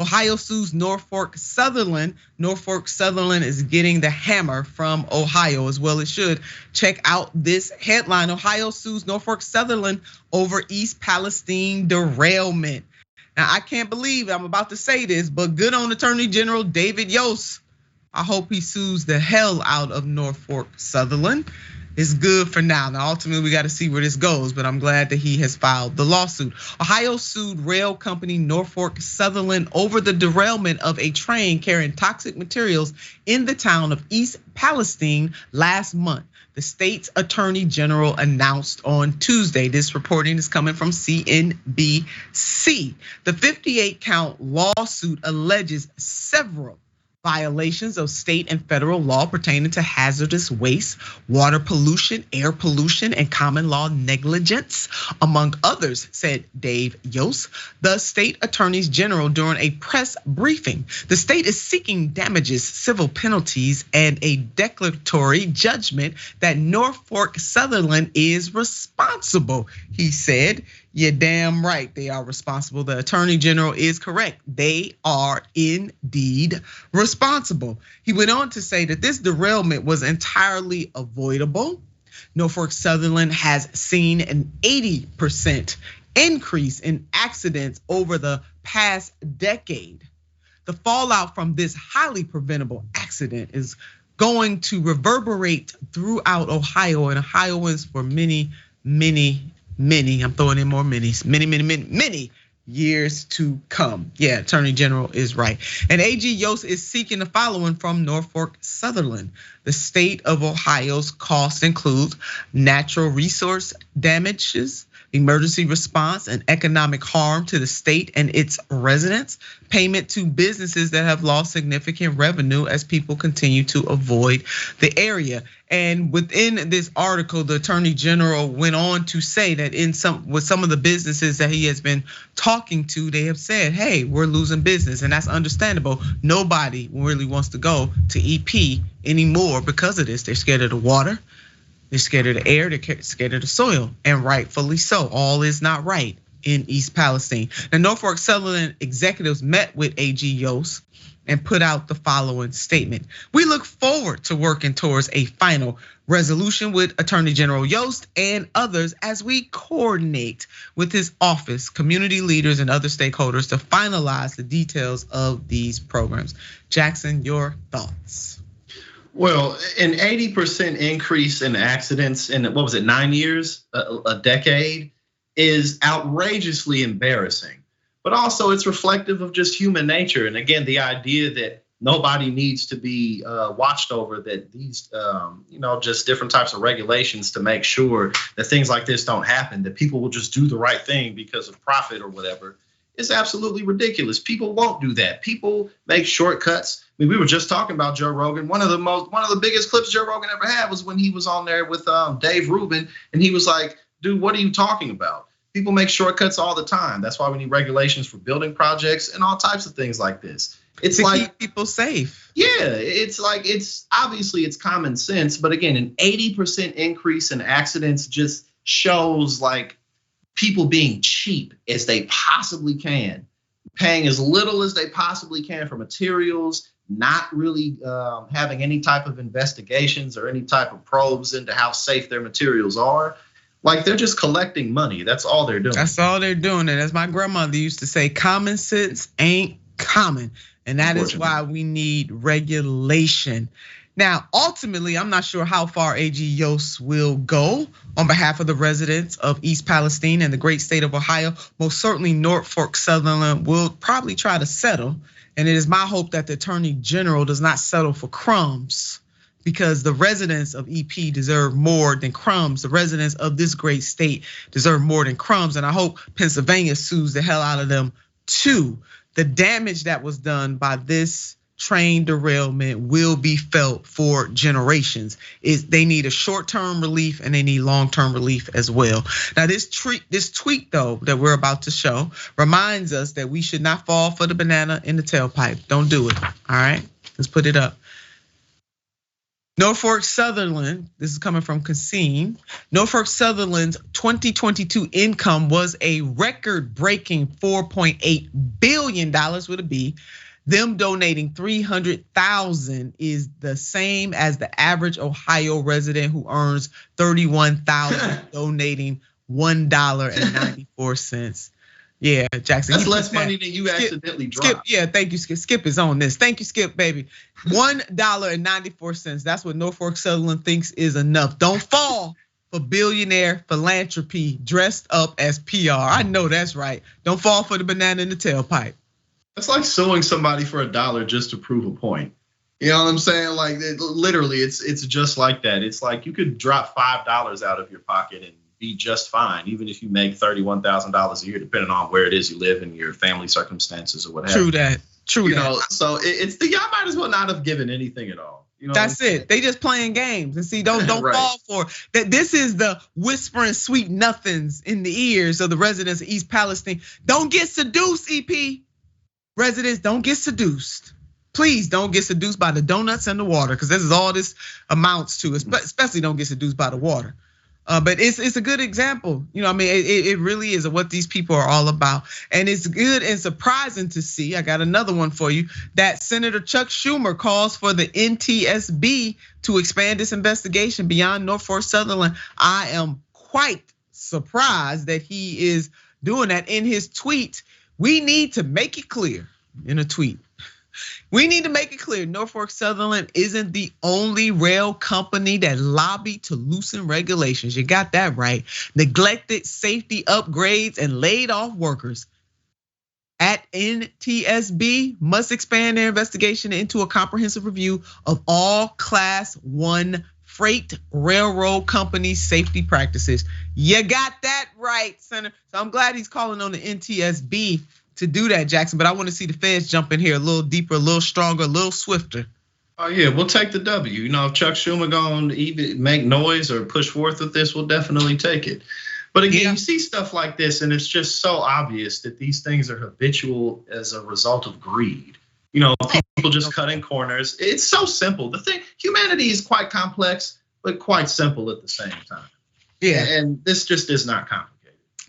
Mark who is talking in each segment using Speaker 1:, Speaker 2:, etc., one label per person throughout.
Speaker 1: Ohio sues Norfolk Southern. Norfolk Southern is getting the hammer from Ohio, as well it should. Check out this headline. Ohio sues Norfolk Southern over East Palestine derailment. Now, I can't believe I'm about to say this, but good on Attorney General Dave Yost. I hope he sues the hell out of Norfolk Southern. It's good for now. Now, ultimately, we got to see where this goes, but I'm glad that he has filed the lawsuit. Ohio sued rail company Norfolk Southern over the derailment of a train carrying toxic materials in the town of East Palestine last month. The state's attorney general announced on Tuesday. This reporting is coming from CNBC. The 58-count lawsuit alleges several violations of state and federal law pertaining to hazardous waste, water pollution, air pollution, and common law negligence, among others, said Dave Yost, the state attorneys general, during a press briefing. The state is seeking damages, civil penalties, and a declaratory judgment that Norfolk Southern is responsible, he said. You're damn right, they are responsible. The attorney general is correct. They are indeed responsible. He went on to say that this derailment was entirely avoidable. Norfolk Southern has seen an 80% increase in accidents over the past decade. The fallout from this highly preventable accident is going to reverberate throughout Ohio and Ohioans for many, I'm throwing in more minis, many years to come. Yeah, Attorney General is right. And AG Yost is seeking the following from Norfolk Southern. The state of Ohio's costs include natural resource damages, emergency response, and economic harm to the state and its residents, payment to businesses that have lost significant revenue as people continue to avoid the area. And within this article, the attorney general went on to say that with some of the businesses that he has been talking to, they have said, hey, we're losing business, and that's understandable. Nobody really wants to go to EP anymore because of this. They're scared of the water. They're scared of the air, they're scared of the soil, and rightfully so. All is not right in East Palestine. The Norfolk Southern executives met with AG Yost and put out the following statement. We look forward to working towards a final resolution with Attorney General Yost and others as we coordinate with his office, community leaders, and other stakeholders to finalize the details of these programs. Jackson, your thoughts?
Speaker 2: Well, an 80% increase in accidents in, 9 years, a decade, is outrageously embarrassing. But also it's reflective of just human nature. And again, the idea that nobody needs to be watched over, that these, just different types of regulations to make sure that things like this don't happen, that people will just do the right thing because of profit or whatever, is absolutely ridiculous. People won't do that. People make shortcuts. I mean, we were just talking about Joe Rogan. One of the biggest clips Joe Rogan ever had was when he was on there with Dave Rubin, and he was like, dude, what are you talking about? People make shortcuts all the time. That's why we need regulations for building projects and all types of things like this. It's
Speaker 1: to
Speaker 2: like
Speaker 1: keep people safe.
Speaker 2: Yeah, it's obviously it's common sense, but again, an 80% increase in accidents just shows like people being cheap as they possibly can, paying as little as they possibly can for materials, not really having any type of investigations or any type of probes into how safe their materials are. Like, they're just collecting money. That's all they're doing.
Speaker 1: That's all they're doing. And as my grandmother used to say, common sense ain't common. And that is why we need regulation. Now, ultimately, I'm not sure how far AG Yost will go on behalf of the residents of East Palestine and the great state of Ohio. Most certainly, Norfolk Southern will probably try to settle. And it is my hope that the attorney general does not settle for crumbs, because the residents of EP deserve more than crumbs. The residents of this great state deserve more than crumbs. And I hope Pennsylvania sues the hell out of them too. The damage that was done by this train derailment will be felt for generations. They need a short-term relief and they need long-term relief as well. Now this tweet though that we're about to show reminds us that we should not fall for the banana in the tailpipe. Don't do it, all right? Let's put it up. Norfolk Southern, this is coming from Cassine. Norfolk Southern's 2022 income was a record-breaking $4.8 billion with a B. Them donating $300,000 is the same as the average Ohio resident who earns $31,000 donating $1.94. Yeah, Jackson.
Speaker 2: That's less money than you accidentally dropped.
Speaker 1: Skip, yeah, thank you, Skip. Skip is on this. Thank you, Skip, baby. $1.94. That's what Norfolk Southern thinks is enough. Don't fall for billionaire philanthropy dressed up as PR. I know that's right. Don't fall for the banana in the tailpipe.
Speaker 2: It's like suing somebody for $1 just to prove a point. You know what I'm saying? Like literally, it's just like that. It's like you could drop $5 out of your pocket and be just fine, even if you make $31,000 a year, depending on where it is you live and your family circumstances or whatever.
Speaker 1: True that. True that.
Speaker 2: So it's the y'all might as well not have given anything at all. You know
Speaker 1: that's it. They just playing games, and see, don't right. fall for that. This is the whispering sweet nothings in the ears of the residents of East Palestine. Don't get seduced, EP. Residents, don't get seduced. Please don't get seduced by the donuts and the water, because this is all this amounts to. Especially don't get seduced by the water. But it's a good example. You know, I mean, it really is what these people are all about. And it's good and surprising to see, I got another one for you, that Senator Chuck Schumer calls for the NTSB to expand this investigation beyond Norfolk Southern. I am quite surprised that he is doing that. In his tweet, we need to make it clear, in a tweet, we need to make it clear Norfolk Southern isn't the only rail company that lobbied to loosen regulations. You got that right. Neglected safety upgrades and laid off workers at NTSB must expand their investigation into a comprehensive review of all Class 1 freight railroad companies' safety practices. You got that right, Senator. So I'm glad he's calling on the NTSB to do that, Jackson, but I want to see the feds jump in here a little deeper, a little stronger, a little swifter.
Speaker 2: Oh yeah, we'll take the W. You know, if Chuck Schumer gonna even make noise or push forth with this, we'll definitely take it. But again, you see stuff like this, and it's just so obvious that these things are habitual as a result of greed. You know, people just cutting corners. It's so simple. The thing, humanity is quite complex, but quite simple at the same time. Yeah, and this just is not complicated.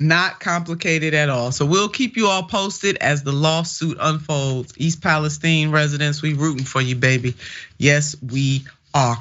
Speaker 1: Not complicated at all. So we'll keep you all posted as the lawsuit unfolds. East Palestine residents, we rooting for you, baby. Yes, we are.